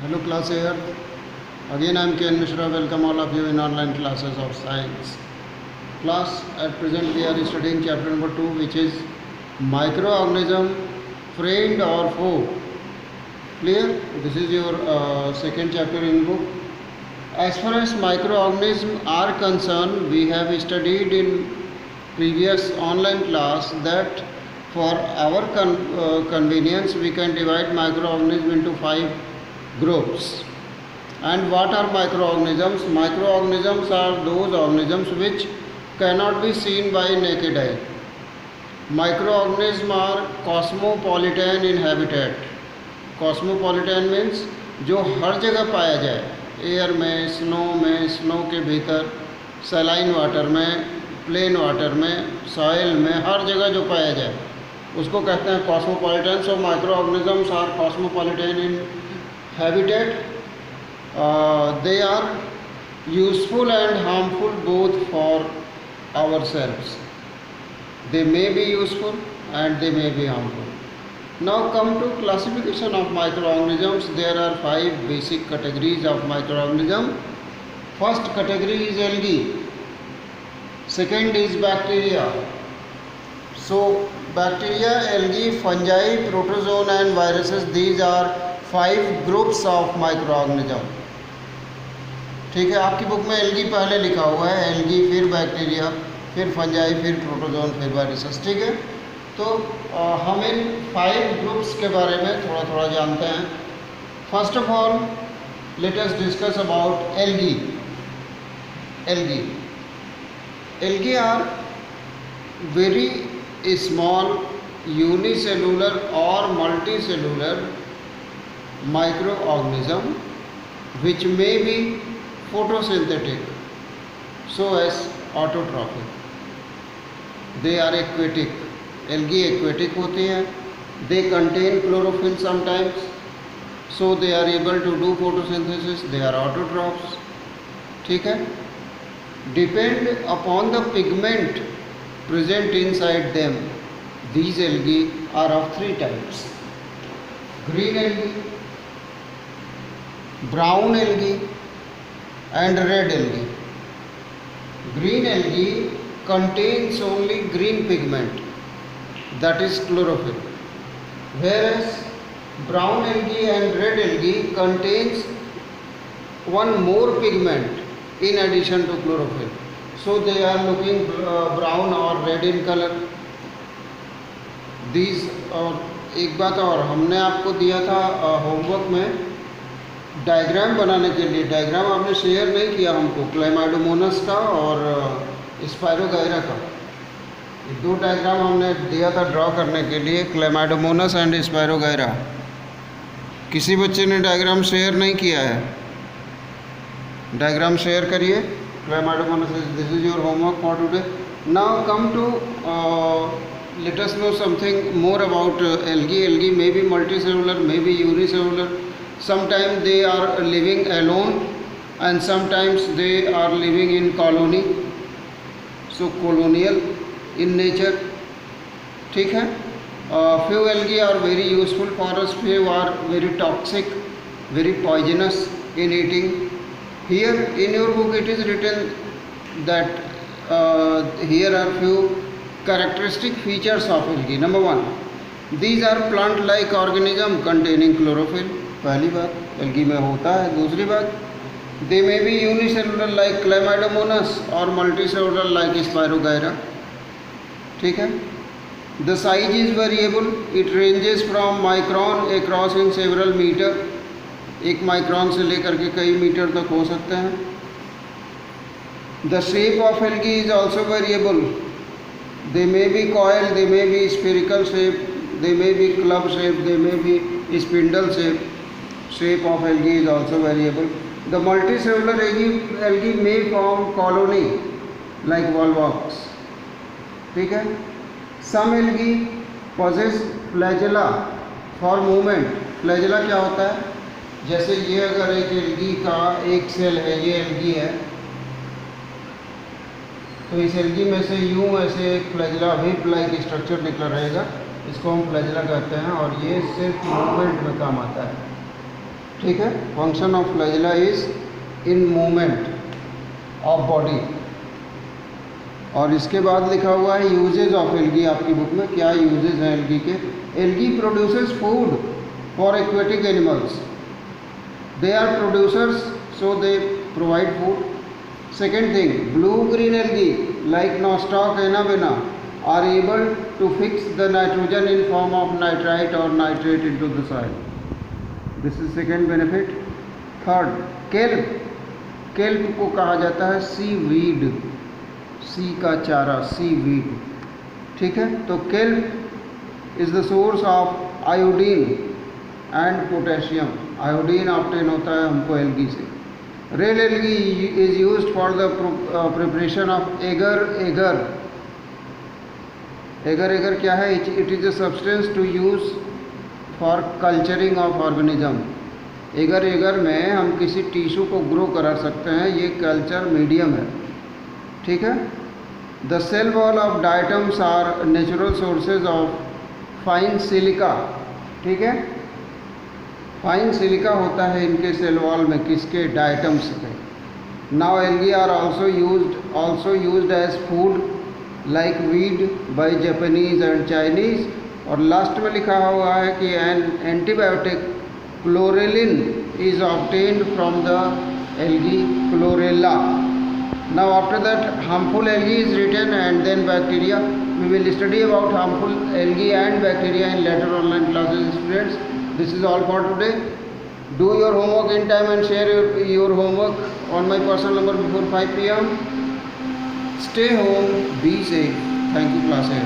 Hello class here. Again I am K. N. Mishra. Welcome all of you in online classes of science. Class, at present we are studying chapter number 2, which is microorganism, friend or foe. Clear? This is your second chapter in book. As far as microorganisms are concerned, we have studied in previous online class that for our convenience we can divide microorganisms into 5 groups. And what are microorganisms? Microorganisms are those organisms which cannot be seen by naked eye. Microorganisms are cosmopolitan in habitat. Cosmopolitan means जो हर जगह पाया जाए, air में, snow के भीतर, saline water में, plain water में, soil में, हर जगह जो पाया जाए उसको कहते हैं cosmopolitan. So microorganisms are cosmopolitan in habitat. They are useful and harmful both for ourselves. They may be useful and they may be harmful. Now come to classification of microorganisms. There are 5 basic categories of microorganism. First category is algae. Second is bacteria. So bacteria, algae, fungi, protozoan and viruses, these are 5 groups of microorganism. ठीक है, आपकी book में algae पहले लिखा हुआ है, algae फिर bacteria फिर फंजाई फिर प्रोटोजोन फिर वायरसेस. ठीक है, तो हम इन 5 ग्रुप्स के बारे में थोड़ा थोड़ा जानते हैं. First of all let us discuss about algae. Algae are very small unicellular और multicellular microorganism which may be photosynthetic so as autotrophic. They are aquatic. Algae aquatic होती हैं. They contain chlorophyll sometimes, so they are able to do photosynthesis. They are autotrophs. ठीक है. Depend upon the pigment present inside them. These algae are of 3 types: green algae, brown algae and red algae. Green algae contains only green pigment, that is chlorophyll, whereas brown algae and red algae contains one more pigment in addition to chlorophyll, so they are looking brown or red in color. These और एक बात और, हमने आपको दिया था homework में diagram बनाने के लिए. डायग्राम आपने शेयर नहीं किया हमको, क्लेमाइडोमोनस का और स्पायरोगायरा का. ये 2 डायग्राम हमने दिया था ड्रॉ करने के लिए, क्लेमाइडोमोनस एंड स्पायरोगायरा. किसी बच्चे ने डायग्राम शेयर नहीं किया है? डायग्राम शेयर करिए. Chlamydomonas, this is your homework for today. Now come to let us know something more about algae. Algae may be multicellular, may be unicellular. Sometimes they are living alone and sometimes they are living in colony, so colonial in nature. ठीक है. Few algae are very useful for us, few are very toxic, very poisonous in eating. Here in your book it is written that here are few characteristic features of algae. Number 1, these are plant like organism containing chlorophyll. पहली बात, algae में होता है. दूसरी बात, they may be unicellular like Chlamydomonas or multicellular like Spirogyra. ठीक है. The size is variable. It ranges from micron across in several meter. 1 micron से लेकर के कई मीटर तक हो सकते हैं. The shape of algae is also variable. They may be coil, they may be spherical shape, they may be club shape, they may be spindle shape. Shape of algae is also variable. The multicellular algae may form colony like volvox. ठीक है. Some algae possess flagella for movement. Flagella क्या होता है? जैसे ये अगर एक algae का एक सेल है, ये algae है, तो इस एल्गी में से यूं ऐसे एक फ्लैजिला व्हिप लाइक स्ट्रक्चर निकल रहेगा, इसको हम फ्लैजिला कहते हैं और ये सिर्फ मूवमेंट में काम आता है. ठीक है। Function of flagella is in movement of body. और इसके बाद लिखा हुआ है यूजेज ऑफ एल्गी। आपकी बुक में क्या यूजेज हैं एल्गी के? Algae produces food for aquatic animals. They are producers, so they provide food. Second thing, blue green algae like nostoc and avena are able to fix the nitrogen in form of nitrite or nitrate into the soil. This is second benefit. Third, kelp. kelp को कहा जाता है seaweed, सी का चारा, seaweed, ठीक है। तो kelp is the source of iodine and potassium. Iodine obtain होता है हमको एल्गी से। Red algae is used for the preparation of agar agar. Agar agar क्या है? It is a substance to use for culturing of organism. Agar agar में हम किसी tissue को ग्रो करा सकते हैं, ये कल्चर मीडियम है, ठीक है। The cell wall of diatoms are natural sources of fine silica, ठीक है। फाइन सिलिका होता है इनके सेल वॉल में, किसके? डायटम्स के। Now algae are also used as food like weed by Japanese and Chinese. और लास्ट में लिखा हुआ है कि an antibiotic chlorellin is obtained from the algae chlorella. Now after that harmful algae is written and then bacteria. We will study about harmful algae and bacteria in later online classes students. This is all for today. Do your homework in time and share your homework on my personal number before 5 p.m. Stay home, be safe. Thank you, class.